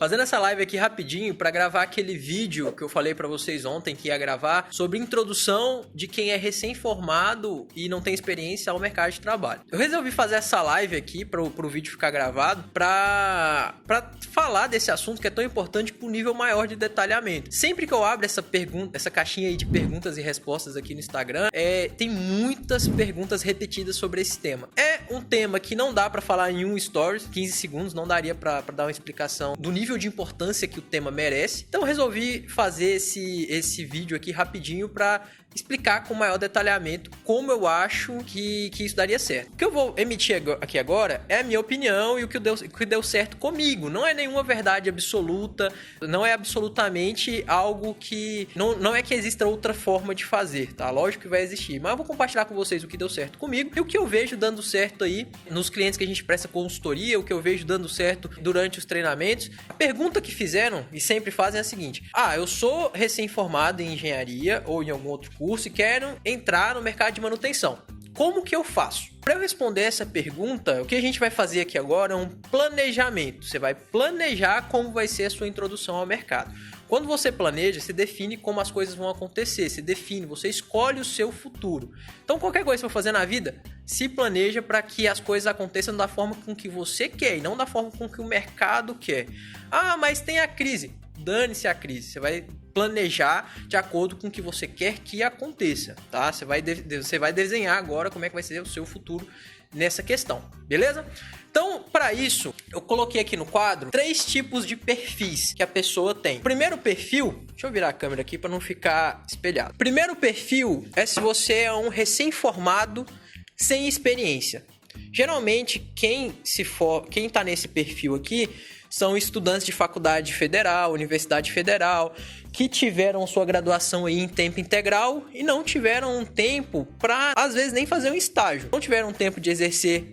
fazendo essa live aqui rapidinho para gravar aquele vídeo que eu falei para vocês ontem que ia gravar sobre introdução de quem é recém-formado e não tem experiência ao mercado de trabalho. Eu resolvi fazer essa live aqui para o vídeo ficar gravado para falar desse assunto que é tão importante para um nível maior de detalhamento. Sempre que eu abro essa caixinha aí de perguntas e respostas aqui no Instagram, tem muitas perguntas repetidas sobre esse tema. É um tema que não dá para falar em um stories, 15 segundos, não daria para dar uma explicação do nível de importância que o tema merece. Então eu resolvi fazer esse vídeo aqui rapidinho para explicar com maior detalhamento como eu acho que isso daria certo. O que eu vou emitir aqui agora é a minha opinião e o que deu certo comigo. Não é nenhuma verdade absoluta, não é absolutamente algo que... Não é que exista outra forma de fazer, tá? Lógico que vai existir, mas eu vou compartilhar com vocês o que deu certo comigo e o que eu vejo dando certo aí nos clientes que a gente presta consultoria, o que eu vejo dando certo durante os treinamentos. A pergunta que fizeram e sempre fazem é a seguinte: eu sou recém-formado em engenharia ou em algum outro curso e quero entrar no mercado de manutenção. Como que eu faço? Para eu responder essa pergunta, o que a gente vai fazer aqui agora é um planejamento. Você vai planejar como vai ser a sua introdução ao mercado. Quando você planeja, você define como as coisas vão acontecer, você escolhe o seu futuro. Então, qualquer coisa que você for fazer na vida, se planeja para que as coisas aconteçam da forma com que você quer e não da forma com que o mercado quer. Mas tem a crise. Dane-se a crise, você vai planejar de acordo com o que você quer que aconteça, tá? Você vai desenhar agora como é que vai ser o seu futuro nessa questão, beleza? Então, para isso, eu coloquei aqui no quadro 3 tipos de perfis que a pessoa tem. O primeiro perfil, deixa eu virar a câmera aqui para não ficar espelhado. O primeiro perfil é se você é um recém-formado sem experiência. Geralmente, quem tá nesse perfil aqui são estudantes de faculdade federal, universidade federal, que tiveram sua graduação aí em tempo integral e não tiveram um tempo para, às vezes, nem fazer um estágio. Não tiveram tempo de exercer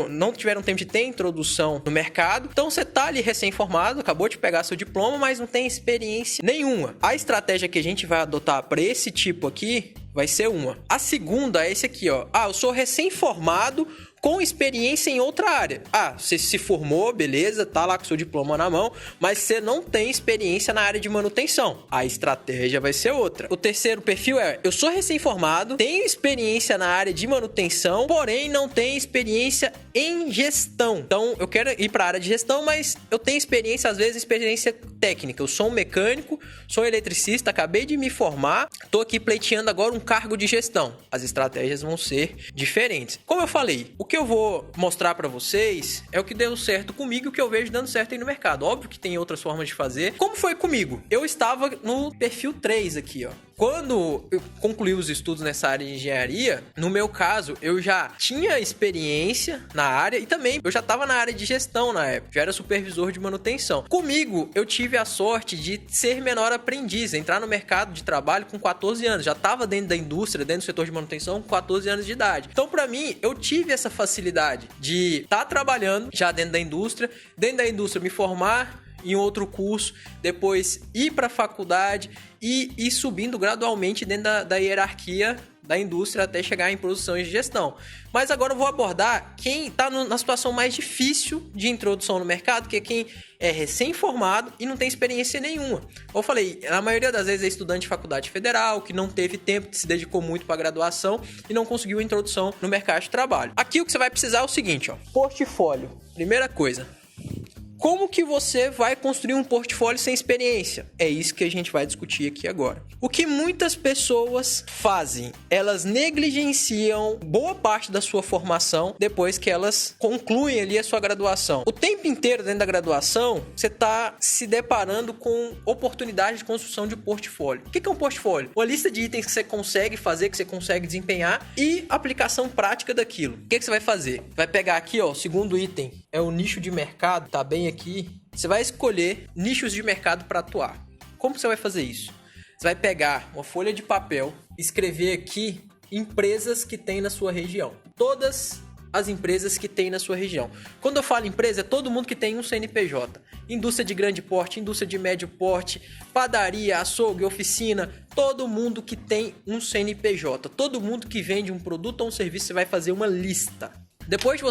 não tiveram tempo de ter introdução no mercado. Então, você tá ali recém-formado, acabou de pegar seu diploma, mas não tem experiência nenhuma. A estratégia que a gente vai adotar para esse tipo aqui vai ser uma. A segunda é esse aqui, ó. Eu sou recém-formado com experiência em outra área. Você se formou, beleza, tá lá com seu diploma na mão, mas você não tem experiência na área de manutenção. A estratégia vai ser outra. O terceiro perfil é: eu sou recém-formado, tenho experiência na área de manutenção, porém não tenho experiência em gestão. Então, eu quero ir para a área de gestão, mas eu tenho experiência, às vezes, experiência técnica. Eu sou um mecânico, sou eletricista, acabei de me formar, tô aqui pleiteando agora um cargo de gestão. As estratégias vão ser diferentes. Como eu falei, o que eu vou mostrar para vocês é o que deu certo comigo e o que eu vejo dando certo aí no mercado. Óbvio que tem outras formas de fazer. Como foi comigo? Eu estava no perfil 3 aqui, ó. Quando eu concluí os estudos nessa área de engenharia, no meu caso, eu já tinha experiência na área e também eu já estava na área de gestão na época, já era supervisor de manutenção. Comigo, eu tive a sorte de ser menor aprendiz, entrar no mercado de trabalho com 14 anos, já estava dentro da indústria, dentro do setor de manutenção com 14 anos de idade. Então, para mim, eu tive essa facilidade de estar trabalhando já dentro da indústria me formar em outro curso, depois ir para a faculdade e ir subindo gradualmente dentro da hierarquia da indústria até chegar em produção e gestão. Mas agora eu vou abordar quem está na situação mais difícil de introdução no mercado, que é quem é recém-formado e não tem experiência nenhuma. Como eu falei, na maioria das vezes é estudante de faculdade federal, que não teve tempo, se dedicou muito para a graduação e não conseguiu a introdução no mercado de trabalho. Aqui o que você vai precisar é o seguinte, ó: portfólio. Primeira coisa, como que você vai construir um portfólio sem experiência? É isso que a gente vai discutir aqui agora. O que muitas pessoas fazem? Elas negligenciam boa parte da sua formação depois que elas concluem ali a sua graduação. O tempo inteiro dentro da graduação, você está se deparando com oportunidades de construção de portfólio. O que é um portfólio? Uma lista de itens que você consegue fazer, que você consegue desempenhar e aplicação prática daquilo. O que você vai fazer? Vai pegar aqui, ó, o segundo item, é o nicho de mercado, tá bem aqui. Você vai escolher nichos de mercado para atuar. Como você vai fazer isso? Você vai pegar uma folha de papel, escrever aqui empresas que tem na sua região. Todas as empresas que tem na sua região. Quando eu falo empresa, é todo mundo que tem um CNPJ. Indústria de grande porte, indústria de médio porte, padaria, açougue, oficina, todo mundo que tem um CNPJ. Todo mundo que vende um produto ou um serviço, você vai fazer uma lista. Depois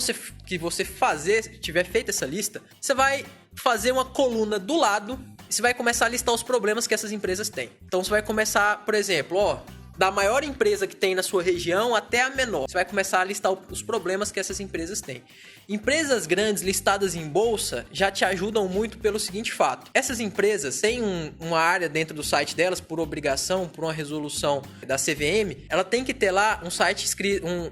que você tiver feito essa lista, você vai fazer uma coluna do lado e você vai começar a listar os problemas que essas empresas têm. Então você vai começar, por exemplo, da maior empresa que tem na sua região até a menor. Você vai começar a listar os problemas que essas empresas têm. Empresas grandes listadas em bolsa já te ajudam muito pelo seguinte fato. Essas empresas têm uma área dentro do site delas, por obrigação, por uma resolução da CVM, ela tem que ter lá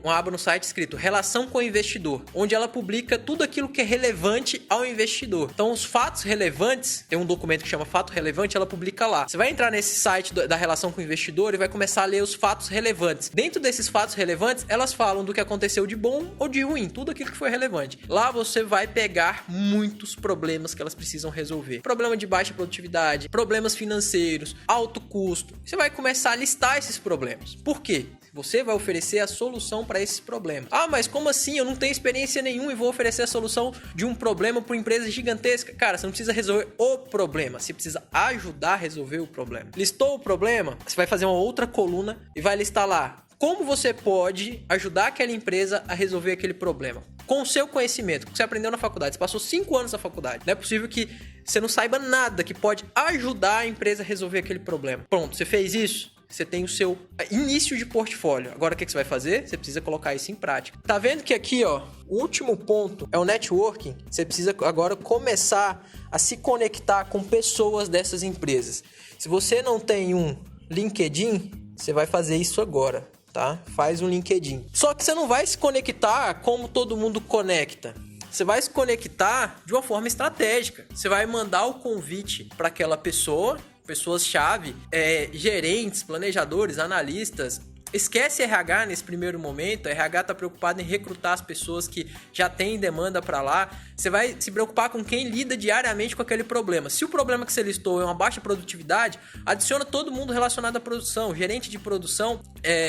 uma aba no site escrito Relação com o Investidor, onde ela publica tudo aquilo que é relevante ao investidor. Então, os fatos relevantes, tem um documento que chama Fato Relevante, ela publica lá. Você vai entrar nesse site da relação com o investidor e vai começar a ler os fatos relevantes. Dentro desses fatos relevantes, elas falam do que aconteceu de bom ou de ruim, tudo aquilo que foi relevante. Lá você vai pegar muitos problemas que elas precisam resolver. Problema de baixa produtividade, problemas financeiros, alto custo. Você vai começar a listar esses problemas. Por quê? Você vai oferecer a solução para esses problemas. Ah, mas como assim? Eu não tenho experiência nenhuma e vou oferecer a solução de um problema para uma empresa gigantesca. Cara, você não precisa resolver o problema, você precisa ajudar a resolver o problema. Listou o problema? Você vai fazer uma outra coluna e vai listar lá como você pode ajudar aquela empresa a resolver aquele problema. Com o seu conhecimento, que você aprendeu na faculdade. Você passou 5 anos na faculdade. Não é possível que você não saiba nada que pode ajudar a empresa a resolver aquele problema. Pronto, você fez isso? Você tem o seu início de portfólio. Agora, o que você vai fazer? Você precisa colocar isso em prática. Tá vendo que aqui, o último ponto é o networking? Você precisa agora começar a se conectar com pessoas dessas empresas. Se você não tem um LinkedIn, você vai fazer isso agora, tá? Faz um LinkedIn. Só que você não vai se conectar como todo mundo conecta. Você vai se conectar de uma forma estratégica. Você vai mandar o convite para aquela pessoas-chave, gerentes, planejadores, analistas. Esquece RH nesse primeiro momento. A RH está preocupado em recrutar as pessoas que já têm demanda para lá. Você vai se preocupar com quem lida diariamente com aquele problema. Se o problema que você listou é uma baixa produtividade, adiciona todo mundo relacionado à produção. Gerente de produção,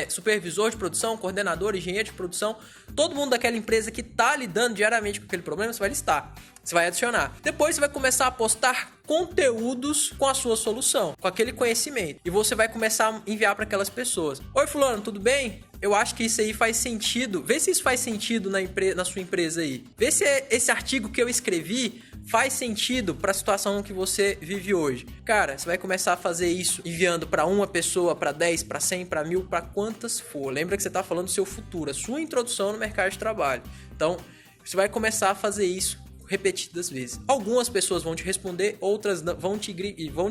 supervisor de produção, coordenador, engenheiro de produção. Todo mundo daquela empresa que está lidando diariamente com aquele problema, você vai listar. Você vai adicionar. Depois você vai começar a postar conteúdos com a sua solução, com aquele conhecimento. E você vai começar a enviar para aquelas pessoas. Oi, fulano, tudo bem? Eu acho que isso aí faz sentido. Vê se isso faz sentido na sua empresa aí. Vê se esse artigo que eu escrevi faz sentido para a situação que você vive hoje. Cara, você vai começar a fazer isso enviando para uma pessoa, para 10, para 100, para 1000, para quantas for. Lembra que você está falando do seu futuro, a sua introdução no mercado de trabalho. Então, você vai começar a fazer isso repetidas vezes. Algumas pessoas vão te responder, outras vão te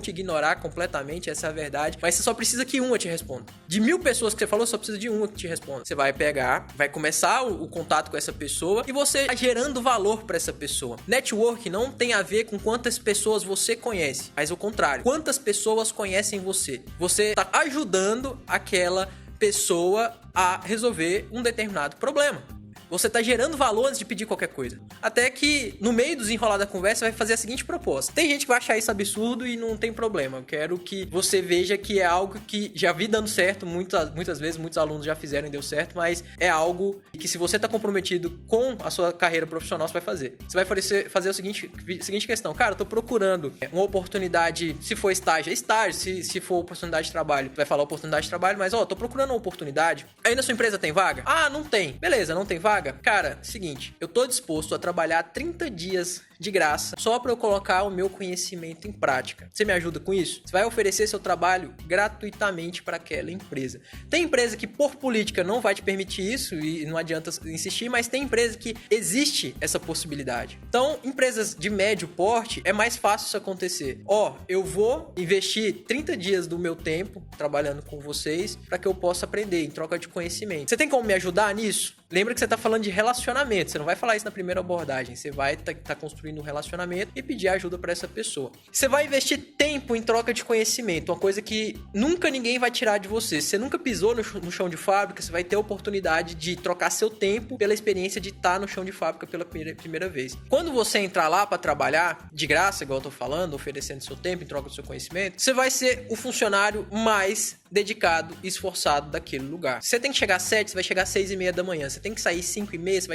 ignorar completamente, essa é a verdade, mas você só precisa que uma te responda. De 1000 pessoas que você falou, só precisa de uma que te responda. Você vai pegar, vai começar o contato com essa pessoa e você está gerando valor para essa pessoa. Network não tem a ver com quantas pessoas você conhece, mas o contrário. Quantas pessoas conhecem você? Você está ajudando aquela pessoa a resolver um determinado problema. Você está gerando valor antes de pedir qualquer coisa. Até que, no meio do desenrolar da conversa, vai fazer a seguinte proposta. Tem gente que vai achar isso absurdo e não tem problema. Eu quero que você veja que é algo que já vi dando certo. Muitas vezes, muitos alunos já fizeram e deu certo. Mas é algo que, se você está comprometido com a sua carreira profissional, você vai fazer. Você vai fazer a seguinte questão. Cara, eu tô procurando uma oportunidade. Se for estágio, é estágio. Se for oportunidade de trabalho, vai falar oportunidade de trabalho. Mas, tô procurando uma oportunidade. Aí na sua empresa tem vaga? Ah, não tem. Beleza, não tem vaga? Cara, seguinte, eu tô disposto a trabalhar 30 dias de graça só para eu colocar o meu conhecimento em prática. Você me ajuda com isso? Você vai oferecer seu trabalho gratuitamente para aquela empresa. Tem empresa que por política não vai te permitir isso e não adianta insistir, mas tem empresa que existe essa possibilidade. Então, empresas de médio porte, é mais fácil isso acontecer. Eu vou investir 30 dias do meu tempo trabalhando com vocês para que eu possa aprender em troca de conhecimento. Você tem como me ajudar nisso? Lembra que você está falando de relacionamento, você não vai falar isso na primeira abordagem, você vai estar construindo um relacionamento e pedir ajuda para essa pessoa. Você vai investir tempo em troca de conhecimento, uma coisa que nunca ninguém vai tirar de você. Se você nunca pisou no chão de fábrica, você vai ter a oportunidade de trocar seu tempo pela experiência de estar no chão de fábrica pela primeira vez. Quando você entrar lá para trabalhar de graça, igual eu tô falando, oferecendo seu tempo em troca do seu conhecimento, você vai ser o funcionário mais dedicado e esforçado daquele lugar. Você tem que chegar às 7, você vai chegar às 6:30 da manhã. Você tem que sair 5:30,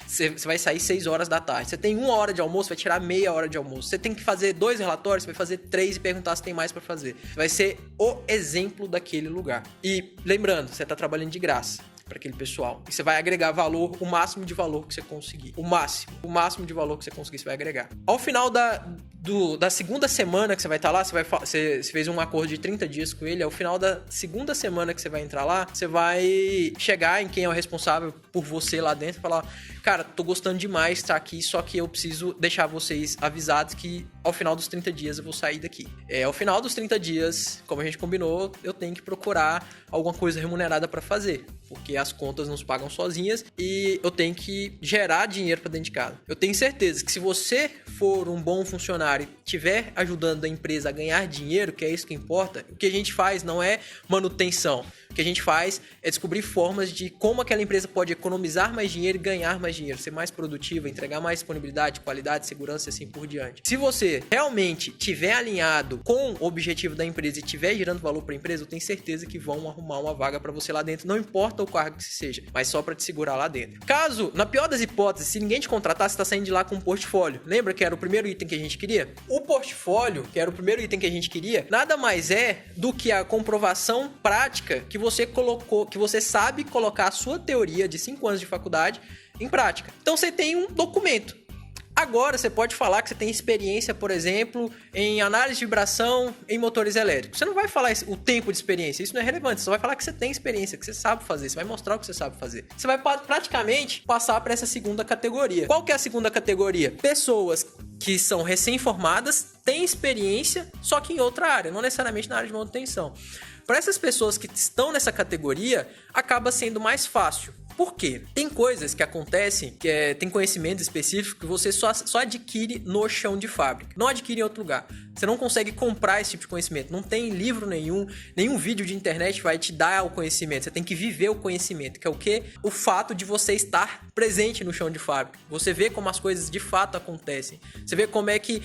você vai sair 6 horas da tarde. Você tem 1 hora de almoço, vai tirar meia hora de almoço. Você tem que fazer 2 relatórios, você vai fazer 3 e perguntar se tem mais para fazer. Vai ser o exemplo daquele lugar. E lembrando, você tá trabalhando de graça. para aquele pessoal. E você vai agregar valor, o máximo de valor que você conseguir. O máximo de valor que você conseguir, você vai agregar. Ao final da segunda semana que você vai estar lá, você fez um acordo de 30 dias com ele, ao final da segunda semana que você vai entrar lá, você vai chegar em quem é o responsável por você lá dentro e falar: cara, tô gostando demais de estar aqui, só que eu preciso deixar vocês avisados que ao final dos 30 dias eu vou sair daqui. Ao final dos 30 dias, como a gente combinou, eu tenho que procurar alguma coisa remunerada para fazer, porque as contas não se pagam sozinhas e eu tenho que gerar dinheiro para dentro de casa. Eu tenho certeza que se você for um bom funcionário e estiver ajudando a empresa a ganhar dinheiro, que é isso que importa, o que a gente faz não é manutenção. O que a gente faz é descobrir formas de como aquela empresa pode economizar mais dinheiro e ganhar mais dinheiro, ser mais produtiva, entregar mais disponibilidade, qualidade, segurança e assim por diante. Se você realmente estiver alinhado com o objetivo da empresa e estiver gerando valor para a empresa, eu tenho certeza que vão arrumar uma vaga para você lá dentro, não importa o cargo que seja, mas só para te segurar lá dentro. Caso, na pior das hipóteses, se ninguém te contratar, você está saindo de lá com um portfólio. Lembra que era o primeiro item que a gente queria? O portfólio, que era o primeiro item que a gente queria, nada mais é do que a comprovação prática que você colocou, que você sabe colocar a sua teoria de 5 anos de faculdade em prática. Então você tem um documento. Agora você pode falar que você tem experiência, por exemplo, em análise de vibração em motores elétricos. Você não vai falar o tempo de experiência, isso não é relevante. Você só vai falar que você tem experiência, que você sabe fazer, você vai mostrar o que você sabe fazer. Você vai praticamente passar para essa segunda categoria. Qual que é a segunda categoria? Pessoas que são recém-formadas, têm experiência, só que em outra área, não necessariamente na área de manutenção. Para essas pessoas que estão nessa categoria, acaba sendo mais fácil. Por quê? Tem coisas que acontecem, tem conhecimentos específicos que você só adquire no chão de fábrica. Não adquire em outro lugar. Você não consegue comprar esse tipo de conhecimento. Não tem livro nenhum vídeo de internet vai te dar o conhecimento. Você tem que viver o conhecimento, que é o quê? O fato de você estar presente no chão de fábrica. Você vê como as coisas de fato acontecem. Você vê como é que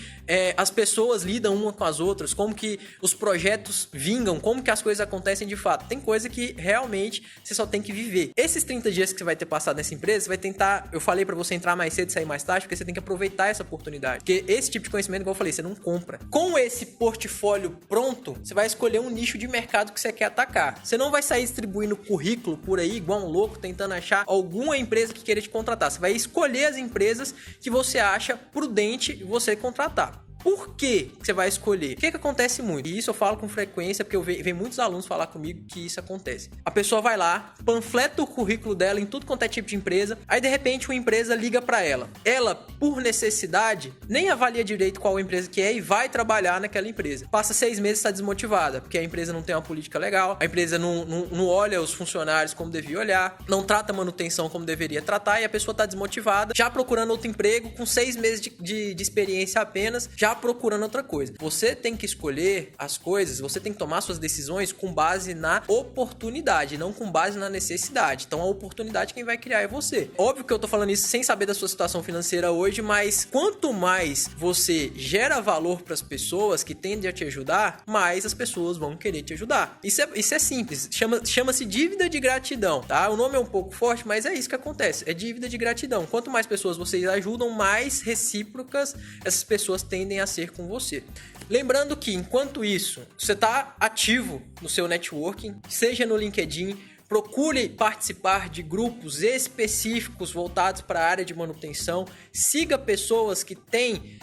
as pessoas lidam uma com as outras, como que os projetos vingam, como que as coisas acontecem de fato. Tem coisa que realmente você só tem que viver. Esses 30 dias que você vai ter passado nessa empresa, você vai tentar... Eu falei pra você entrar mais cedo e sair mais tarde, porque você tem que aproveitar essa oportunidade. Porque esse tipo de conhecimento, igual eu falei, você não compra. Com esse portfólio pronto, você vai escolher um nicho de mercado que você quer atacar. Você não vai sair distribuindo currículo por aí, igual um louco, tentando achar alguma empresa que queira te contratar. Você vai escolher as empresas que você acha prudente você contratar. Por que você vai escolher? O que acontece muito? E isso eu falo com frequência, porque vem muitos alunos falar comigo que isso acontece. A pessoa vai lá, panfleta o currículo dela em tudo quanto é tipo de empresa, aí de repente uma empresa liga pra ela. Ela, por necessidade, nem avalia direito qual empresa que é e vai trabalhar naquela empresa. Passa 6 meses e está desmotivada, porque a empresa não tem uma política legal, a empresa não olha os funcionários como devia olhar, não trata a manutenção como deveria tratar, e a pessoa está desmotivada, já procurando outro emprego, com 6 meses de experiência apenas, já procurando outra coisa. Você tem que escolher as coisas, você tem que tomar suas decisões com base na oportunidade, não com base na necessidade. Então a oportunidade quem vai criar é você. Óbvio que eu tô falando isso sem saber da sua situação financeira hoje, mas quanto mais você gera valor para as pessoas que tendem a te ajudar, mais as pessoas vão querer te ajudar. Isso é simples, chama-se dívida de gratidão, tá? O nome é um pouco forte, mas é isso que acontece, é dívida de gratidão. Quanto mais pessoas vocês ajudam, mais recíprocas essas pessoas tendem a ser com você. Lembrando que, enquanto isso, você está ativo no seu networking, seja no LinkedIn, procure participar de grupos específicos voltados para a área de manutenção, siga pessoas que têm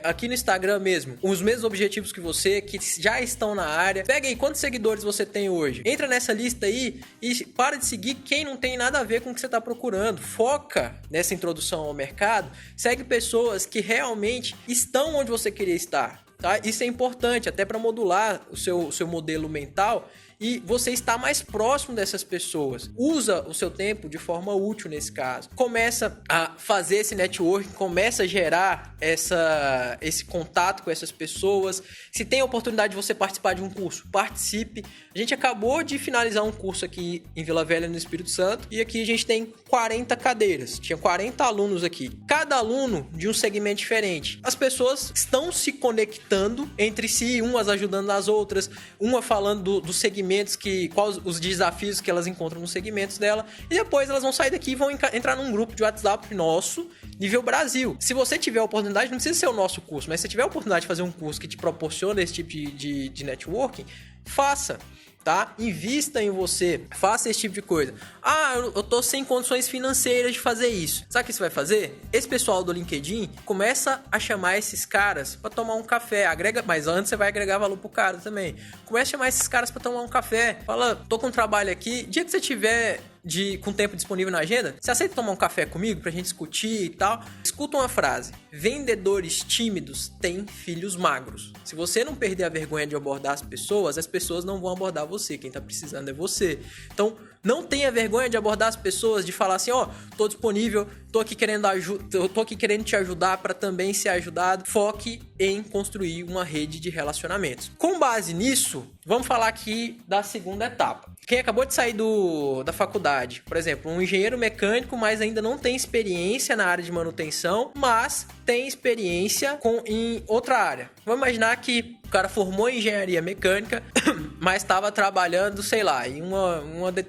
aqui no Instagram mesmo, os mesmos objetivos que você, que já estão na área. Pega aí quantos seguidores você tem hoje. Entra nessa lista aí e para de seguir quem não tem nada a ver com o que você está procurando. Foca nessa introdução ao mercado. Segue pessoas que realmente estão onde você queria estar. Tá? Isso é importante até para modular o seu modelo mental e você está mais próximo dessas pessoas. Usa o seu tempo de forma útil nesse caso. Começa a fazer esse networking, começa a gerar esse contato com essas pessoas. Se tem a oportunidade de você participar de um curso, participe. A gente acabou de finalizar um curso aqui em Vila Velha, no Espírito Santo, e aqui a gente tem 40 cadeiras. Tinha 40 alunos aqui. Cada aluno de um segmento diferente. As pessoas estão se conectando entre si, umas ajudando as outras, uma falando dos segmentos quais os desafios que elas encontram nos segmentos dela, e depois elas vão sair daqui e vão entrar num grupo de WhatsApp nosso, nível Brasil. Se você tiver a oportunidade, não precisa ser o nosso curso, mas se tiver a oportunidade de fazer um curso que te proporciona esse tipo de networking, faça. tá? Invista em você, faça esse tipo de coisa. Ah, eu tô sem condições financeiras de fazer isso. Sabe o que você vai fazer? Esse pessoal do LinkedIn começa a chamar esses caras pra tomar um café, mas antes você vai agregar valor pro cara também. Começa a chamar esses caras pra tomar um café. Fala, tô com um trabalho aqui, dia que você tiver com tempo disponível na agenda, você aceita tomar um café comigo pra gente discutir e tal? Escuta uma frase: vendedores tímidos têm filhos magros. Se você não perder a vergonha de abordar as pessoas não vão abordar você. Quem tá precisando é você. Então, não tenha vergonha de abordar as pessoas, de falar assim, ó, tô disponível, tô aqui querendo te ajudar para também ser ajudado. Foque em construir uma rede de relacionamentos. Com base nisso, vamos falar aqui da segunda etapa. Quem acabou de sair da faculdade, por exemplo, um engenheiro mecânico, mas ainda não tem experiência na área de manutenção, mas tem experiência em outra área. Vamos imaginar que o cara formou em engenharia mecânica, mas estava trabalhando, sei lá, em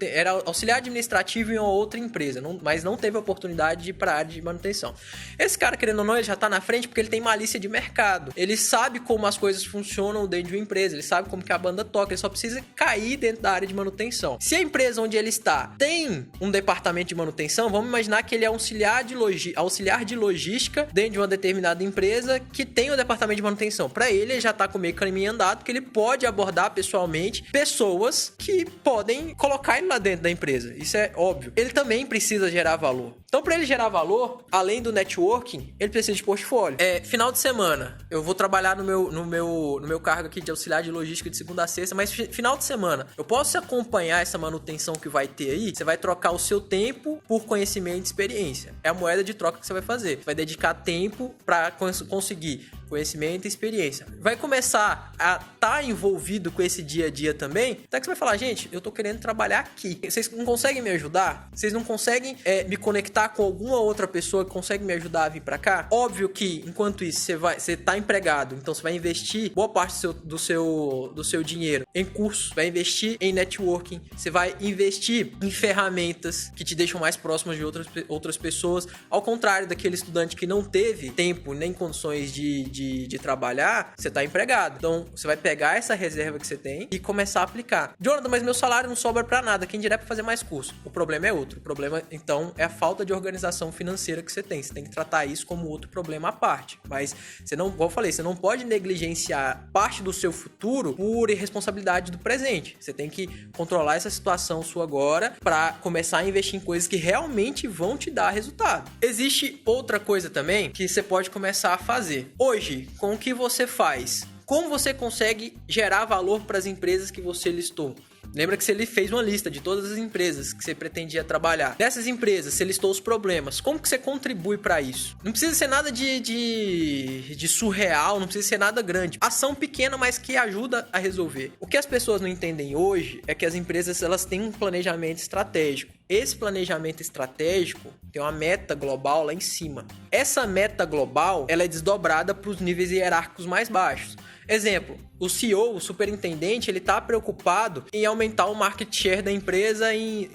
era auxiliar administrativo em uma outra empresa, mas não teve a oportunidade de ir para a área de manutenção. Esse cara, querendo ou não, ele já está na frente porque ele tem malícia de mercado. Ele sabe como as coisas funcionam dentro de uma empresa, ele sabe como que a banda toca, ele só precisa cair dentro da área de manutenção. Se a empresa onde ele está tem um departamento de manutenção, vamos imaginar que ele é auxiliar de logística dentro de uma determinada empresa que tem um departamento de manutenção. Para ele já está com meio caminho andado, porque ele pode abordar pessoalmente pessoas que podem colocar ele lá dentro da empresa. Isso é óbvio. Ele também precisa gerar valor. Então, para ele gerar valor, além do networking, ele precisa de portfólio. Final de semana, eu vou trabalhar no meu cargo aqui de auxiliar de logística de segunda a sexta, mas final de semana, eu posso acompanhar essa manutenção que vai ter aí? Você vai trocar o seu tempo por conhecimento e experiência. É a moeda de troca que você vai fazer. Você vai dedicar tempo para conseguir conhecimento e experiência. Vai começar a estar envolvido com esse dia a dia também, até que você vai falar, gente, eu tô querendo trabalhar aqui. Vocês não conseguem me ajudar? Vocês não conseguem me conectar com alguma outra pessoa que consegue me ajudar a vir pra cá? Óbvio que, enquanto isso, você tá empregado, então você vai investir boa parte do seu dinheiro em cursos, vai investir em networking, você vai investir em ferramentas que te deixam mais próximas de outras pessoas, ao contrário daquele estudante que não teve tempo nem condições de trabalhar, você tá empregado. Então, você vai pegar essa reserva que você tem e começar a aplicar. Jonathan, mas meu salário não sobra pra nada, quem dirá pra fazer mais curso? O problema é outro. O problema, então, é a falta de organização financeira que você tem. Você tem que tratar isso como outro problema à parte. Mas, como eu falei, você não pode negligenciar parte do seu futuro por irresponsabilidade do presente. Você tem que controlar essa situação sua agora pra começar a investir em coisas que realmente vão te dar resultado. Existe outra coisa também que você pode começar a fazer. Hoje, com o que você faz, como você consegue gerar valor para as empresas que você listou? Lembra que você fez uma lista de todas as empresas que você pretendia trabalhar. Dessas empresas, você listou os problemas. Como que você contribui para isso? Não precisa ser nada de surreal, não precisa ser nada grande. Ação pequena, mas que ajuda a resolver. O que as pessoas não entendem hoje é que as empresas elas têm um planejamento estratégico. Esse planejamento estratégico tem uma meta global lá em cima. Essa meta global ela é desdobrada para os níveis hierárquicos mais baixos. Exemplo, o CEO, o superintendente, ele está preocupado em aumentar o market share da empresa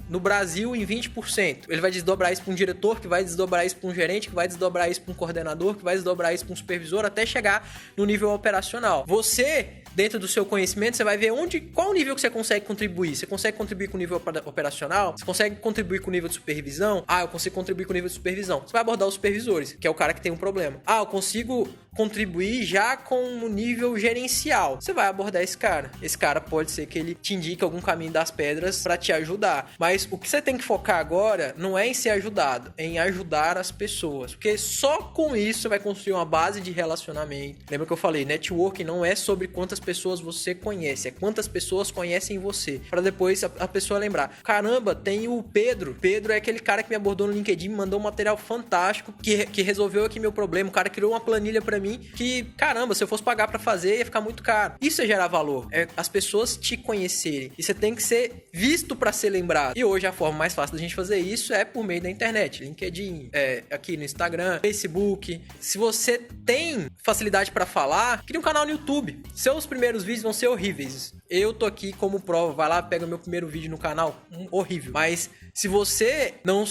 no Brasil em 20%. Ele vai desdobrar isso para um diretor, que vai desdobrar isso para um gerente, que vai desdobrar isso para um coordenador, que vai desdobrar isso para um supervisor, até chegar no nível operacional. Você, dentro do seu conhecimento, você vai ver qual o nível que você consegue contribuir. Você consegue contribuir com o nível operacional? Você consegue contribuir com o nível de supervisão? Eu consigo contribuir com o nível de supervisão. Você vai abordar os supervisores, que é o cara que tem um problema. Eu consigo contribuir já com o nível gerencial. Você vai abordar esse cara. Esse cara pode ser que ele te indique algum caminho das pedras para te ajudar. Mas o que você tem que focar agora não é em ser ajudado, é em ajudar as pessoas. Porque só com isso você vai construir uma base de relacionamento. Lembra que eu falei, networking não é sobre quantas pessoas você conhece, é quantas pessoas conhecem você. Para depois a pessoa lembrar, caramba, tem o Pedro. Pedro é aquele cara que me abordou no LinkedIn, me mandou um material fantástico, que resolveu aqui meu problema. O cara criou uma planilha para mim que, caramba, se eu fosse pagar para fazer, ia ficar muito caro. Isso é gerar valor, é as pessoas te conhecerem. E você tem que ser visto para ser lembrado. E hoje a forma mais fácil da gente fazer isso é por meio da internet. LinkedIn, aqui no Instagram, Facebook. Se você tem facilidade para falar, cria um canal no YouTube. Seus primeiros vídeos vão ser horríveis. Eu tô aqui como prova. Vai lá, pega o meu primeiro vídeo no canal. Horrível. Mas se você não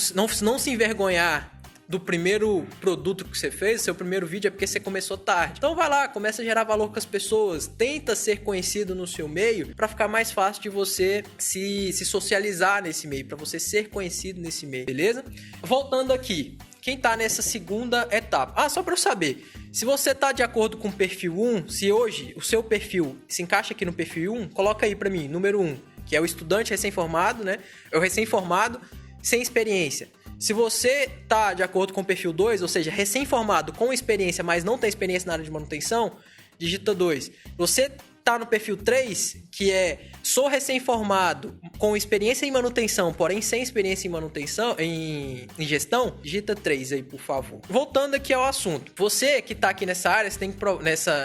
se envergonhar do primeiro produto que você fez, seu primeiro vídeo, é porque você começou tarde. Então vai lá, começa a gerar valor com as pessoas, tenta ser conhecido no seu meio para ficar mais fácil de você se socializar nesse meio, para você ser conhecido nesse meio, beleza? Voltando aqui, quem tá nessa segunda etapa? Só para eu saber, se você tá de acordo com o perfil 1, se hoje o seu perfil se encaixa aqui no perfil 1, coloca aí para mim, número 1, que é o estudante recém-formado, né? É o recém-formado sem experiência. Se você tá de acordo com o perfil 2, ou seja, recém-formado com experiência, mas não tem experiência na área de manutenção, digita 2. Você tá no perfil 3, que é sou recém-formado com experiência em manutenção, porém sem experiência em manutenção, em gestão, digita 3 aí, por favor. Voltando aqui ao assunto. Você que tá aqui nessa área, você tem que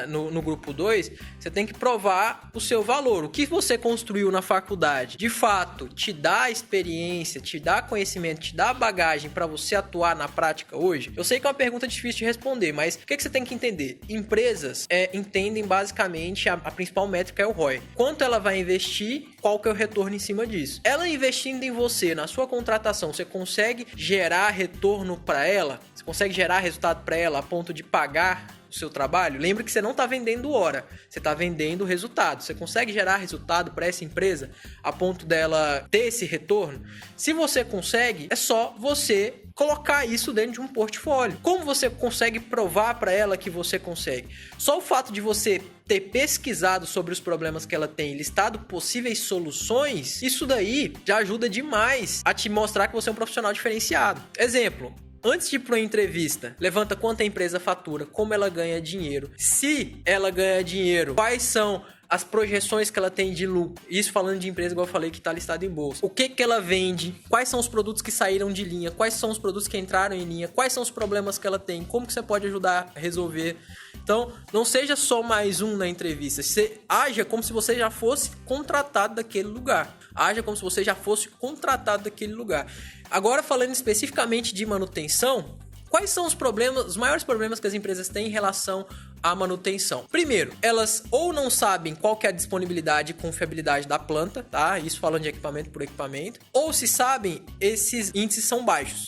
no grupo 2, você tem que provar o seu valor. O que você construiu na faculdade, de fato, te dá experiência, te dá conhecimento, te dá bagagem para você atuar na prática hoje? Eu sei que é uma pergunta difícil de responder, mas o que você tem que entender? Empresas entendem basicamente a principal métrica é o ROI. Quanto ela vai investir, qual que é o retorno em cima disso? Ela investindo em você, na sua contratação, você consegue gerar retorno para ela? Você consegue gerar resultado para ela a ponto de pagar o seu trabalho? Lembra que você não está vendendo hora, você está vendendo resultado. Você consegue gerar resultado para essa empresa a ponto dela ter esse retorno? Se você consegue, é só você colocar isso dentro de um portfólio. Como você consegue provar para ela que você consegue? Só o fato de você ter pesquisado sobre os problemas que ela tem, listado possíveis soluções, isso daí já ajuda demais a te mostrar que você é um profissional diferenciado. Exemplo: antes de ir para uma entrevista, levanta quanto a empresa fatura, como ela ganha dinheiro. Se ela ganha dinheiro, quais são as projeções que ela tem de lucro. Isso falando de empresa, igual eu falei, que está listado em bolsa. O que ela vende, quais são os produtos que saíram de linha, quais são os produtos que entraram em linha, quais são os problemas que ela tem, como que você pode ajudar a resolver. Então, não seja só mais um na entrevista. Você haja como se você já fosse contratado daquele lugar. Haja como se você já fosse contratado daquele lugar. Agora, falando especificamente de manutenção, quais são os maiores problemas que as empresas têm em relação à manutenção? Primeiro, elas ou não sabem qual que é a disponibilidade e confiabilidade da planta, tá? Isso falando de equipamento por equipamento. Ou se sabem, esses índices são baixos.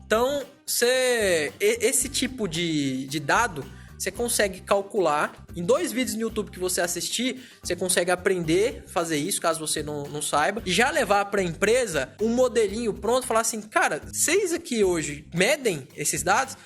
Então, esse tipo de dado você consegue calcular. Em 2 vídeos no YouTube que você assistir, você consegue aprender a fazer isso, caso você não saiba, e já levar para a empresa um modelinho pronto, falar assim: cara, vocês aqui hoje medem esses dados?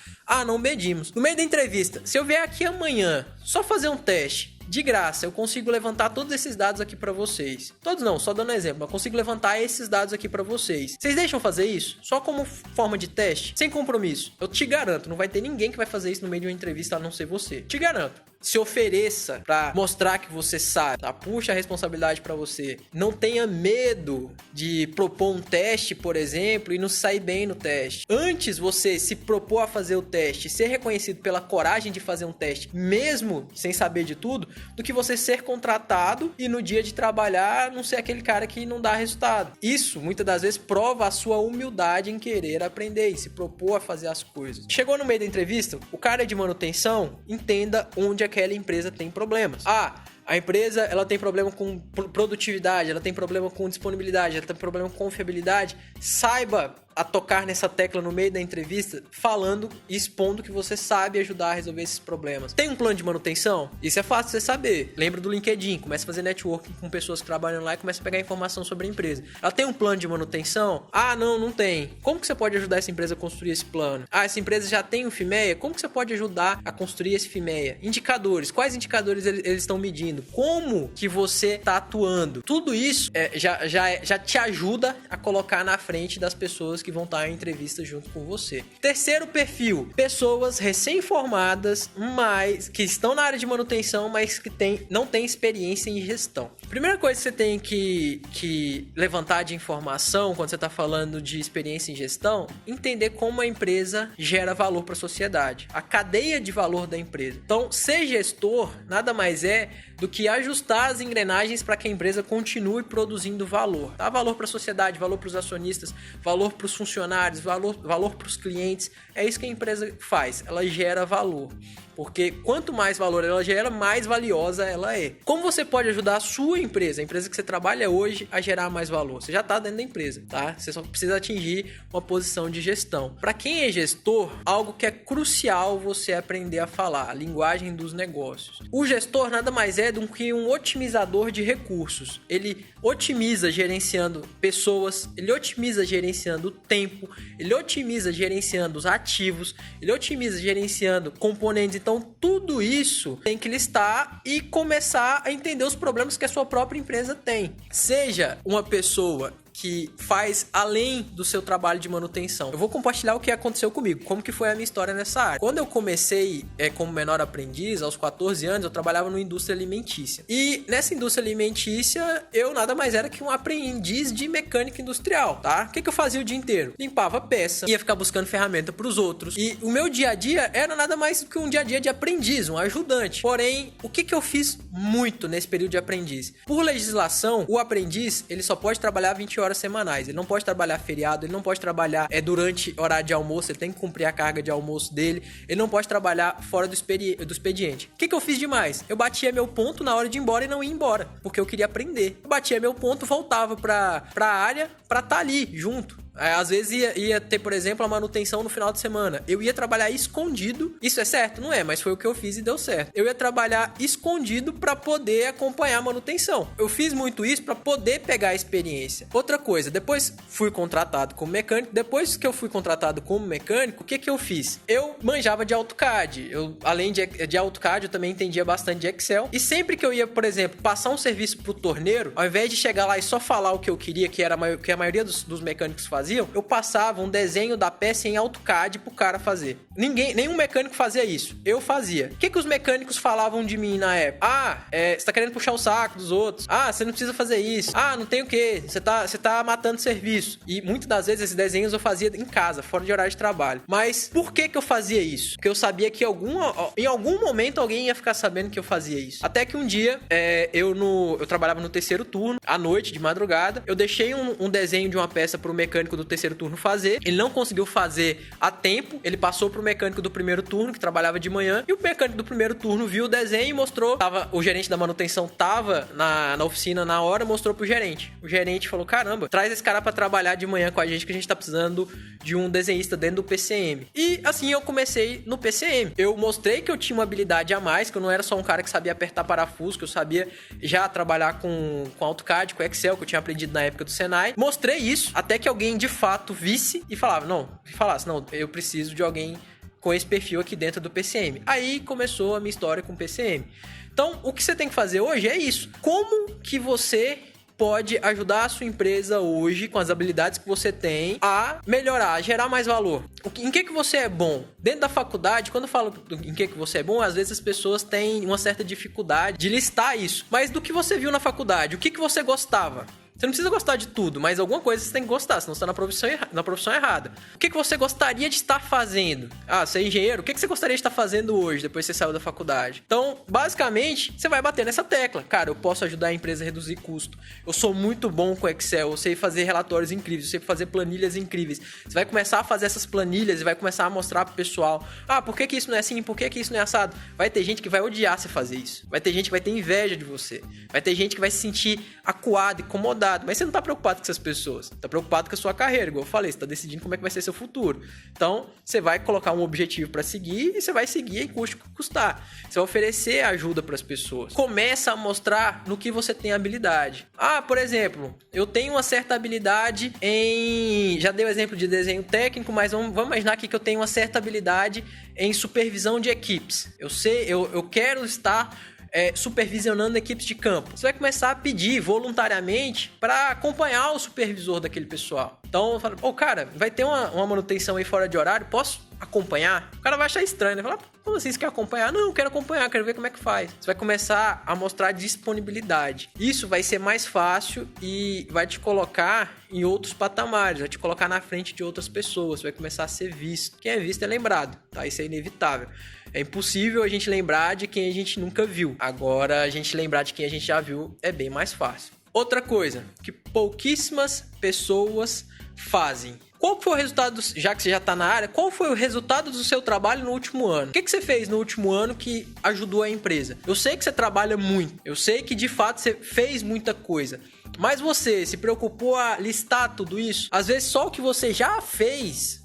Não medimos. No meio da entrevista, se eu vier aqui amanhã só fazer um teste de graça, eu consigo levantar todos esses dados aqui para vocês. Todos não, só dando um exemplo. Eu consigo levantar esses dados aqui para vocês. Vocês deixam fazer isso? Só como forma de teste? Sem compromisso. Eu te garanto, não vai ter ninguém que vai fazer isso no meio de uma entrevista a não ser você. Te garanto. Se ofereça para mostrar que você sabe, tá? Puxa a responsabilidade para você. Não tenha medo de propor um teste, por exemplo, e não sair bem no teste. Antes você se propor a fazer o teste, ser reconhecido pela coragem de fazer um teste, mesmo sem saber de tudo, do que você ser contratado e no dia de trabalhar não ser aquele cara que não dá resultado. Isso, muitas das vezes, prova a sua humildade em querer aprender e se propor a fazer as coisas. Chegou no meio da entrevista, o cara de manutenção, entenda onde aquela empresa tem problemas. A empresa, ela tem problema com produtividade, ela tem problema com disponibilidade, ela tem problema com confiabilidade. Saiba a tocar nessa tecla no meio da entrevista, falando e expondo que você sabe ajudar a resolver esses problemas. Tem um plano de manutenção? Isso é fácil de você saber. Lembra do LinkedIn, começa a fazer networking com pessoas que trabalham lá e começa a pegar informação sobre a empresa. Ela tem um plano de manutenção? Não tem. Como que você pode ajudar essa empresa a construir esse plano? Essa empresa já tem um FIMEA? Como que você pode ajudar a construir esse FIMEA? Indicadores. Quais indicadores eles estão medindo? Como que você está atuando? Tudo isso já te ajuda a colocar na frente das pessoas que vão estar em entrevista junto com você. Terceiro perfil, pessoas recém-formadas, mas que estão na área de manutenção, mas que não têm experiência em gestão. Primeira coisa que você tem que levantar de informação quando você está falando de experiência em gestão, entender como a empresa gera valor para a sociedade, a cadeia de valor da empresa. Então, ser gestor nada mais é do que ajustar as engrenagens para que a empresa continue produzindo valor. Tá? Valor para a sociedade, valor para os acionistas, valor para os os funcionários, valor para os clientes. É isso que a empresa faz, ela gera valor. Porque quanto mais valor ela gera, mais valiosa ela é. Como você pode ajudar a sua empresa, a empresa que você trabalha hoje, a gerar mais valor? Você já está dentro da empresa, tá? Você só precisa atingir uma posição de gestão. Para quem é gestor, algo que é crucial você aprender a falar, a linguagem dos negócios. O gestor nada mais é do que um otimizador de recursos. Ele otimiza gerenciando pessoas, ele otimiza gerenciando o tempo, ele otimiza gerenciando os ativos, ele otimiza gerenciando componentes. Então, tudo isso tem que listar e começar a entender os problemas que a sua própria empresa tem. Seja uma pessoa que faz além do seu trabalho de manutenção. Eu vou compartilhar o que aconteceu comigo, como que foi a minha história nessa área. Quando eu comecei como menor aprendiz, aos 14 anos, eu trabalhava numa indústria alimentícia. E nessa indústria alimentícia, eu nada mais era que um aprendiz de mecânica industrial, tá? O que eu fazia o dia inteiro? Limpava peça, ia ficar buscando ferramenta para os outros. E o meu dia a dia era nada mais do que um dia a dia de aprendiz, um ajudante. Porém, o que eu fiz muito nesse período de aprendiz? Por legislação, o aprendiz, ele só pode trabalhar 20 horas semanais. Ele não pode trabalhar feriado, ele não pode trabalhar durante horário de almoço, ele tem que cumprir a carga de almoço dele, ele não pode trabalhar fora do expediente. O que eu fiz demais? Eu batia meu ponto na hora de ir embora e não ia embora, porque eu queria aprender. Eu batia meu ponto, voltava pra área pra estar ali, junto. Às vezes ia ter, por exemplo, a manutenção no final de semana. Eu ia trabalhar escondido. Isso é certo? Não é, mas foi o que eu fiz e deu certo. Eu ia trabalhar escondido para poder acompanhar a manutenção. Eu fiz muito isso para poder pegar a experiência. Outra coisa, depois fui contratado como mecânico. Depois que eu fui contratado como mecânico, o que eu fiz? Eu manjava de AutoCAD. Além de AutoCAD, eu também entendia bastante de Excel. E sempre que eu ia, por exemplo, passar um serviço pro torneiro, ao invés de chegar lá e só falar o que eu queria, que a maioria dos mecânicos faziam, eu passava um desenho da peça em AutoCAD pro cara fazer. Nenhum mecânico fazia isso. Eu fazia. O que os mecânicos falavam de mim na época? Você tá querendo puxar o saco dos outros. Você não precisa fazer isso. Não tem o quê? Você tá matando serviço. E muitas das vezes esses desenhos eu fazia em casa, fora de horário de trabalho. Mas por que eu fazia isso? Porque eu sabia que em algum momento alguém ia ficar sabendo que eu fazia isso. Até que um dia, eu trabalhava no terceiro turno, à noite, de madrugada. Eu deixei um desenho de uma peça pro mecânico do terceiro turno fazer. Ele não conseguiu fazer a tempo. Ele passou pro mecânico do primeiro turno, que trabalhava de manhã. E o mecânico do primeiro turno viu o desenho e mostrou. O gerente da manutenção tava na oficina na hora, mostrou pro gerente. O gerente falou: caramba, traz esse cara pra trabalhar de manhã com a gente, que a gente tá precisando de um desenhista dentro do PCM. E assim eu comecei no PCM. Eu mostrei que eu tinha uma habilidade a mais, que eu não era só um cara que sabia apertar parafuso, que eu sabia já trabalhar com AutoCAD, com Excel, que eu tinha aprendido na época do Senai. Mostrei isso, até que alguém de fato visse e falasse: não, eu preciso de alguém com esse perfil aqui dentro do PCM. Aí começou a minha história com o PCM. Então, o que você tem que fazer hoje é isso. Como que você pode ajudar a sua empresa hoje, com as habilidades que você tem, a melhorar, a gerar mais valor? Em que você é bom? Dentro da faculdade, quando eu falo em que você é bom, às vezes as pessoas têm uma certa dificuldade de listar isso. Mas do que você viu na faculdade, o que você gostava? Você não precisa gostar de tudo, mas alguma coisa você tem que gostar, senão você está na profissão errada. O que você gostaria de estar fazendo? Você é engenheiro, o que você gostaria de estar fazendo hoje, depois que você saiu da faculdade? Então, basicamente, você vai bater nessa tecla. Cara, eu posso ajudar a empresa a reduzir custo. Eu sou muito bom com Excel, eu sei fazer relatórios incríveis, eu sei fazer planilhas incríveis. Você vai começar a fazer essas planilhas e vai começar a mostrar pro pessoal: por que isso não é assim? Por que isso não é assado? Vai ter gente que vai odiar você fazer isso. Vai ter gente que vai ter inveja de você. Vai ter gente que vai se sentir acuado, incomodado. Mas você não tá preocupado com essas pessoas. Tá preocupado com a sua carreira, igual eu falei. Você tá decidindo como é que vai ser seu futuro. Então, você vai colocar um objetivo pra seguir e você vai seguir em custo que custar. Você vai oferecer ajuda pras pessoas. Começa a mostrar no que você tem habilidade. Por exemplo, eu tenho uma certa habilidade em... Já dei o exemplo de desenho técnico, mas vamos imaginar aqui que eu tenho uma certa habilidade em supervisão de equipes. Eu quero estar supervisionando equipes de campo. Você vai começar a pedir voluntariamente para acompanhar o supervisor daquele pessoal. Então, eu falo: cara, vai ter uma manutenção aí fora de horário, posso acompanhar? O cara vai achar estranho, né? Falar: como assim, você quer acompanhar? Não, eu quero acompanhar, quero ver como é que faz. Você vai começar a mostrar disponibilidade. Isso vai ser mais fácil e vai te colocar em outros patamares, vai te colocar na frente de outras pessoas, você vai começar a ser visto. Quem é visto é lembrado, tá? Isso é inevitável. É impossível a gente lembrar de quem a gente nunca viu. Agora, a gente lembrar de quem a gente já viu é bem mais fácil. Outra coisa que pouquíssimas pessoas fazem: qual foi o resultado, já que você já tá na área, qual foi o resultado do seu trabalho no último ano? O que você fez no último ano que ajudou a empresa? Eu sei que você trabalha muito, eu sei que de fato você fez muita coisa, mas você se preocupou a listar tudo isso? Às vezes só o que você já fez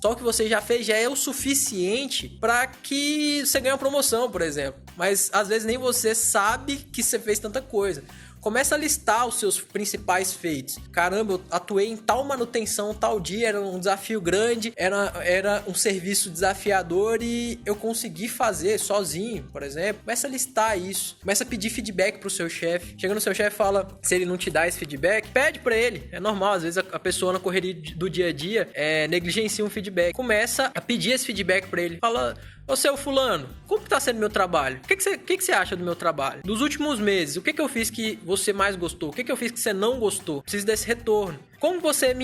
já é o suficiente para que você ganhe uma promoção, por exemplo. Mas às vezes nem você sabe que você fez tanta coisa. Começa a listar os seus principais feitos. Caramba, eu atuei em tal manutenção, tal dia, era um desafio grande, era um serviço desafiador e eu consegui fazer sozinho, por exemplo. Começa a listar isso. Começa a pedir feedback pro seu chefe. Chega no seu chefe e fala, se ele não te dá esse feedback, pede pra ele. É normal, às vezes a pessoa na correria do dia a dia negligencia um feedback. Começa a pedir esse feedback pra ele. Fala... Ô, seu fulano, como que tá sendo meu trabalho? O que você acha do meu trabalho? Nos últimos meses, o que eu fiz que você mais gostou? O que eu fiz que você não gostou? Preciso desse retorno. Como você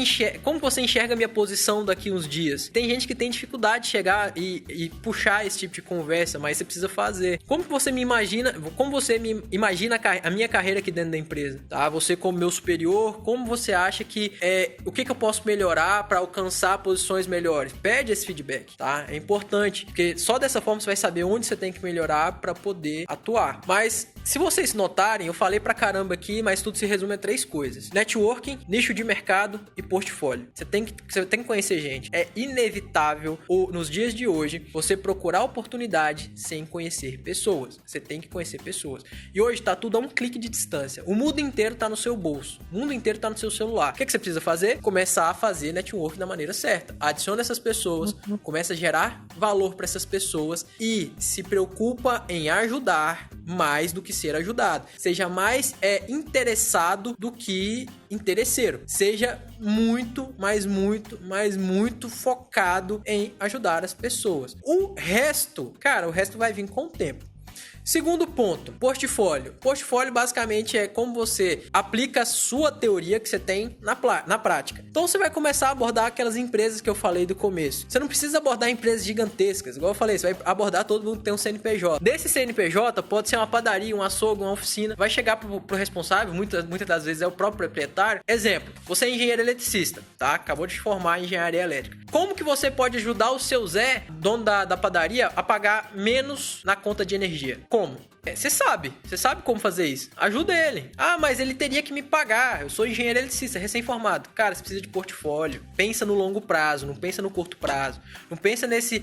enxerga a minha posição daqui uns dias? Tem gente que tem dificuldade de chegar e puxar esse tipo de conversa, mas você precisa fazer. Como você me imagina a minha carreira aqui dentro da empresa? Tá? Você como meu superior, como você acha que o que eu posso melhorar para alcançar posições melhores? Pede esse feedback, tá? É importante, porque só dessa forma você vai saber onde você tem que melhorar para poder atuar. Mas se vocês notarem, eu falei pra caramba aqui, mas tudo se resume a 3 coisas: networking, nicho de mercado e portfólio. Você tem que conhecer gente. É inevitável, nos dias de hoje, você procurar oportunidade sem conhecer pessoas. Você tem que conhecer pessoas. E hoje tá tudo a um clique de distância. O mundo inteiro tá no seu bolso. O mundo inteiro tá no seu celular. O que você precisa fazer? Começar a fazer network da maneira certa. Adiciona essas pessoas, começa a gerar valor para essas pessoas e se preocupa em ajudar mais do que ser ajudado. Seja mais interessado do que interesseiro. Seja muito focado em ajudar as pessoas. O resto vai vir com o tempo. Segundo ponto, portfólio. Portfólio basicamente é como você aplica a sua teoria que você tem na prática. Então você vai começar a abordar aquelas empresas que eu falei do começo. Você não precisa abordar empresas gigantescas, igual eu falei, você vai abordar todo mundo que tem um CNPJ. Desse CNPJ pode ser uma padaria, um açougue, uma oficina. Vai chegar pro responsável, muitas das vezes é o próprio proprietário. Exemplo, você é engenheiro eletricista, tá? Acabou de se formar em engenharia elétrica. Como que você pode ajudar o seu Zé, dono da padaria, a pagar menos na conta de energia? Como? Você sabe como fazer isso. Ajuda ele. Ah, mas ele teria que me pagar. Eu sou engenheiro eletricista, recém-formado. Cara, você precisa de portfólio. Pensa no longo prazo, não pensa no curto prazo. Não pensa nesse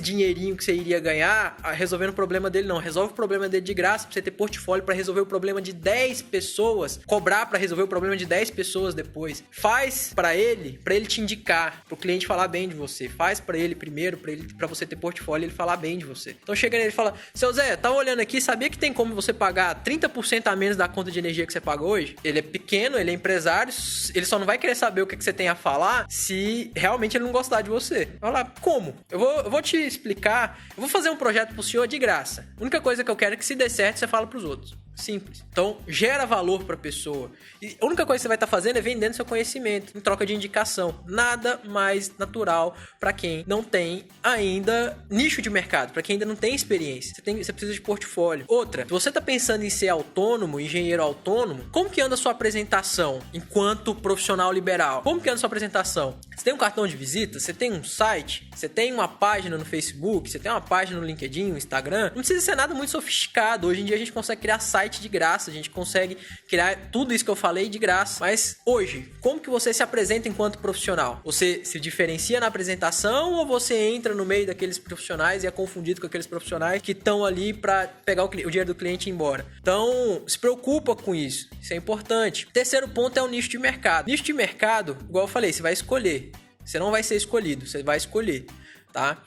dinheirinho que você iria ganhar resolvendo o problema dele, não. Resolve o problema dele de graça pra você ter portfólio pra resolver o problema de 10 pessoas. Cobrar pra resolver o problema de 10 pessoas depois. Faz pra ele te indicar, pro cliente falar bem de você. Faz pra ele primeiro, pra você ter portfólio e ele falar bem de você. Então chega nele e fala, seu Zé, tá olhando aqui, sabia que tem como você pagar 30% a menos da conta de energia que você paga hoje? Ele é pequeno, ele é empresário, ele só não vai querer saber o que você tem a falar se realmente ele não gostar de você. Vai lá, como? Eu vou te explicar, eu vou fazer um projeto pro senhor de graça. A única coisa que eu quero é que se der certo, você fala pros outros. Simples. Então, gera valor pra pessoa. E a única coisa que você vai estar fazendo é vendendo seu conhecimento em troca de indicação. Nada mais natural pra quem não tem ainda nicho de mercado, pra quem ainda não tem experiência. Você precisa de portfólio. Outra, se você tá pensando em ser autônomo, engenheiro autônomo, como que anda a sua apresentação enquanto profissional liberal? Como que anda a sua apresentação? Você tem um cartão de visita? Você tem um site? Você tem uma página no Facebook? Você tem uma página no LinkedIn, no Instagram? Não precisa ser nada muito sofisticado. Hoje em dia a gente consegue criar site de graça, a gente consegue criar tudo isso que eu falei de graça. Mas hoje, como que você se apresenta enquanto profissional? Você se diferencia na apresentação ou você entra no meio daqueles profissionais e é confundido com aqueles profissionais que estão ali para pegar o dinheiro do cliente e ir embora? Então, se preocupa com isso. Isso é importante. Terceiro ponto é o nicho de mercado. Nicho de mercado, igual eu falei, você vai escolher. Você não vai ser escolhido, você vai escolher, tá?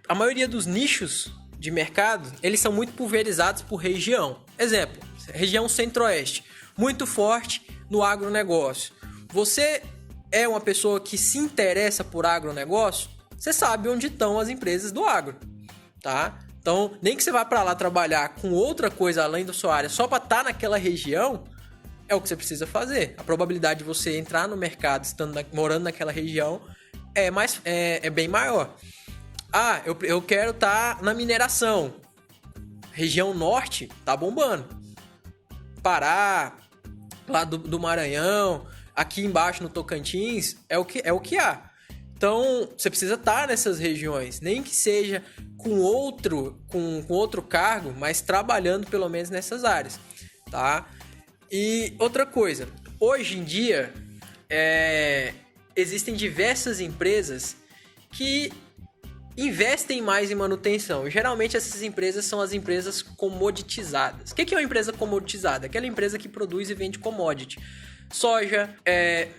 A maioria dos nichos de mercado, eles são muito pulverizados por região. Exemplo, região centro-oeste, muito forte no agronegócio. Você é uma pessoa que se interessa por agronegócio, você sabe onde estão as empresas do agro, tá? Então, nem que você vá para lá trabalhar com outra coisa além da sua área, só para estar naquela região, é o que você precisa fazer. A probabilidade de você entrar no mercado morando naquela região é bem maior. Ah, eu quero estar na mineração. Região norte tá bombando. Pará, lá do Maranhão, aqui embaixo no Tocantins, é o que há. Então, você precisa estar nessas regiões, nem que seja com outro cargo, mas trabalhando pelo menos nessas áreas, tá? E outra coisa, hoje em dia, existem diversas empresas que investem mais em manutenção. Geralmente, essas empresas são as empresas comoditizadas. O que é uma empresa comoditizada? Aquela empresa que produz e vende commodity. Soja,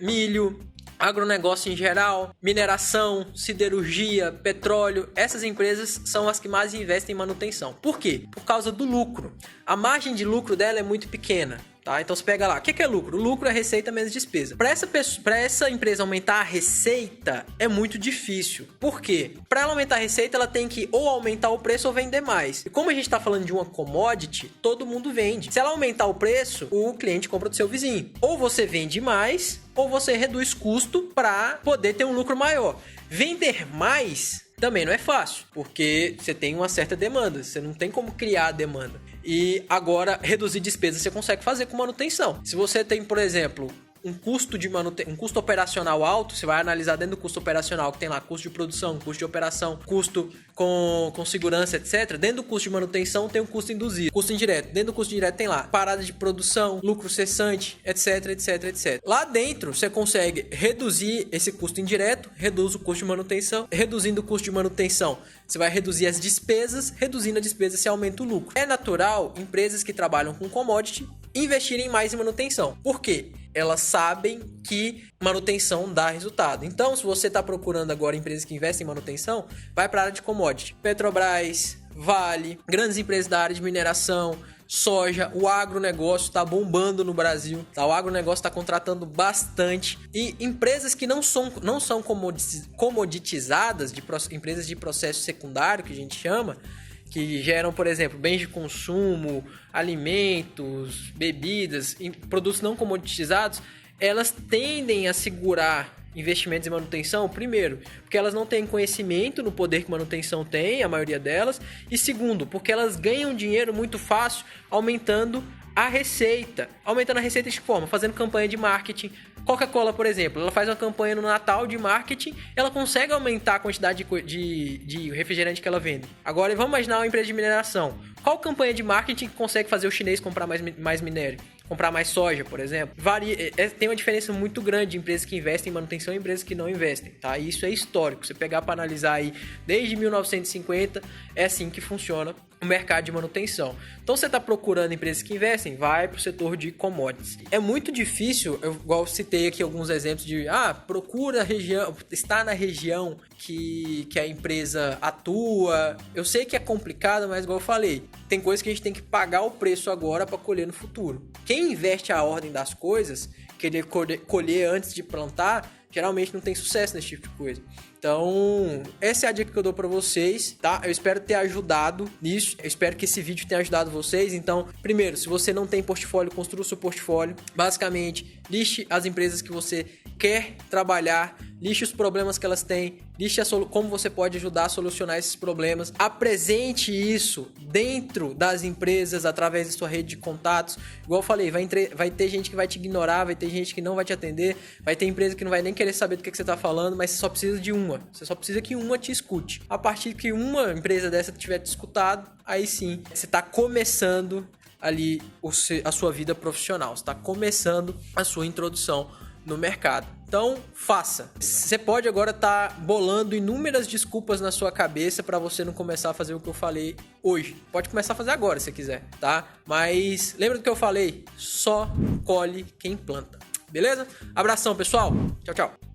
milho, agronegócio em geral, mineração, siderurgia, petróleo. Essas empresas são as que mais investem em manutenção. Por quê? Por causa do lucro. A margem de lucro dela é muito pequena. Tá? Então você pega lá, o que é lucro? O lucro é receita menos despesa. Para essa empresa aumentar a receita é muito difícil. Por quê? Para ela aumentar a receita, ela tem que ou aumentar o preço ou vender mais. E como a gente está falando de uma commodity, todo mundo vende. Se ela aumentar o preço, o cliente compra do seu vizinho. Ou você vende mais, ou você reduz custo para poder ter um lucro maior. Vender mais também não é fácil, porque você tem uma certa demanda, você não tem como criar a demanda. E agora, reduzir despesas você consegue fazer com manutenção. Se você tem, por exemplo, um custo operacional alto, você vai analisar dentro do custo operacional que tem lá custo de produção, custo de operação, custo com segurança, etc. Dentro do custo de manutenção tem um custo induzido, custo indireto. Dentro do custo indireto tem lá parada de produção, lucro cessante, etc, etc, etc. Lá dentro você consegue reduzir esse custo indireto, reduz o custo de manutenção. Reduzindo o custo de manutenção, você vai reduzir as despesas. Reduzindo a despesa, você aumenta o lucro. É natural empresas que trabalham com commodity investirem mais em manutenção. Por quê? Elas sabem que manutenção dá resultado. Então, se você está procurando agora empresas que investem em manutenção, vai para a área de commodity. Petrobras, Vale, grandes empresas da área de mineração, soja, o agronegócio está bombando no Brasil. Tá? O agronegócio está contratando bastante. E empresas que não são comoditizadas, empresas de processo secundário, que a gente chama, que geram, por exemplo, bens de consumo, alimentos, bebidas, produtos não comoditizados, elas tendem a segurar investimentos em manutenção, primeiro, porque elas não têm conhecimento no poder que manutenção tem, a maioria delas, e segundo, porque elas ganham dinheiro muito fácil aumentando a receita. Aumentando a receita de que forma? Fazendo campanha de marketing. Coca-Cola, por exemplo, ela faz uma campanha no Natal de marketing, ela consegue aumentar a quantidade de refrigerante que ela vende. Agora, vamos imaginar uma empresa de mineração. Qual campanha de marketing consegue fazer o chinês comprar mais minério? Comprar mais soja, por exemplo? Tem uma diferença muito grande de empresas que investem em manutenção e empresas que não investem, tá? E isso é histórico. Você pegar para analisar aí, desde 1950, é assim que funciona o mercado de manutenção. Então, você está procurando empresas que investem, vai para o setor de commodities. É muito difícil, igual eu citei aqui alguns exemplos de, procura a região, está na região que a empresa atua. Eu sei que é complicado, mas igual eu falei, tem coisas que a gente tem que pagar o preço agora para colher no futuro. Quem inverte a ordem das coisas, querer colher antes de plantar, geralmente não tem sucesso nesse tipo de coisa. Então, essa é a dica que eu dou pra vocês, tá? Eu espero ter ajudado nisso. Eu espero que esse vídeo tenha ajudado vocês. Então, primeiro, se você não tem portfólio, construa o seu portfólio. Basicamente, liste as empresas que você quer trabalhar, liste os problemas que elas têm, liste como você pode ajudar a solucionar esses problemas. Apresente isso dentro das empresas através da sua rede de contatos. Igual eu falei, vai ter gente que vai te ignorar, vai ter gente que não vai te atender, vai ter empresa que não vai nem querer saber do que você está falando, mas você só precisa de uma. Você só precisa que uma te escute. A partir que uma empresa dessa tiver te escutado, aí sim, você está começando ali a sua vida profissional. Você está começando a sua introdução no mercado. Então, faça. Você pode agora estar bolando inúmeras desculpas na sua cabeça para você não começar a fazer o que eu falei hoje. Pode começar a fazer agora, se quiser, tá? Mas lembra do que eu falei? Só colhe quem planta. Beleza? Abração, pessoal. Tchau, tchau.